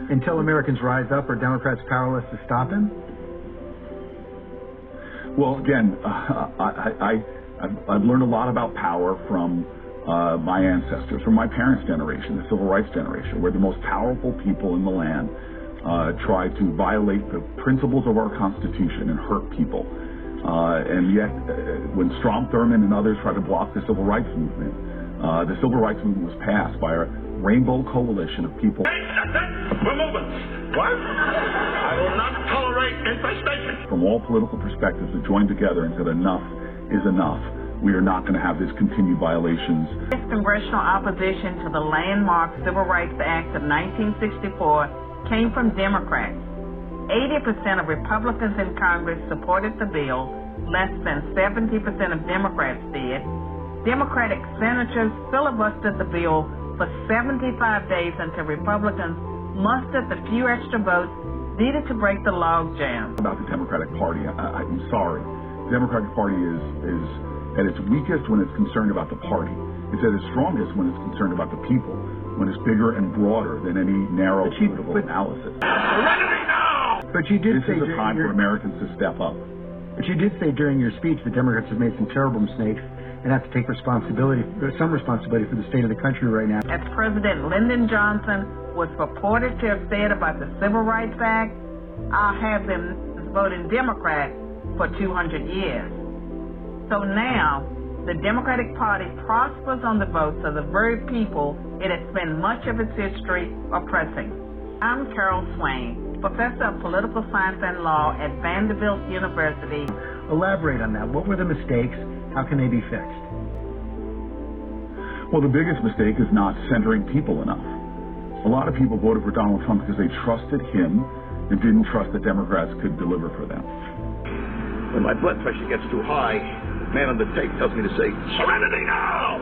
Until Americans rise up, are Democrats powerless to stop him? Well, again, I've learned a lot about power from my ancestors, from my parents' generation, the civil rights generation, where the most powerful people in the land tried to violate the principles of our Constitution and hurt people. And yet, when Strom Thurmond and others tried to block the civil rights movement was passed by a rainbow coalition of people. We're moving. What? I will not tolerate infestation. From all political perspectives that joined together and said enough is enough. We are not going to have this continued violations. This congressional opposition to the landmark Civil Rights Act of 1964 came from Democrats. 80% of Republicans in Congress supported the bill. Less than 70% of Democrats did. Democratic senators filibustered the bill for 75 days until Republicans mustered the few extra votes needed to break the logjam. About the Democratic Party, I'm sorry. The Democratic Party is at its weakest when it's concerned about the party. It's at its strongest when it's concerned about the people, when it's bigger and broader than any narrow political analysis. Serenity now! But you did say this is a time for Americans to step up. But you did say during your speech that Democrats have made some terrible mistakes and have to take responsibility, some responsibility for the state of the country right now. As President Lyndon Johnson was purported to have said about the Civil Rights Act, I'll have them voting Democrat for 200 years. So now, the Democratic Party prospers on the votes of the very people it has spent much of its history oppressing. I'm Carol Swain, Professor of Political Science and Law at Vanderbilt University. Elaborate on that. What were the mistakes? How can they be fixed? Well, the biggest mistake is not centering people enough. A lot of people voted for Donald Trump because they trusted him and didn't trust that Democrats could deliver for them. When my blood pressure gets too high, the man on the tape tells me to say, serenity now!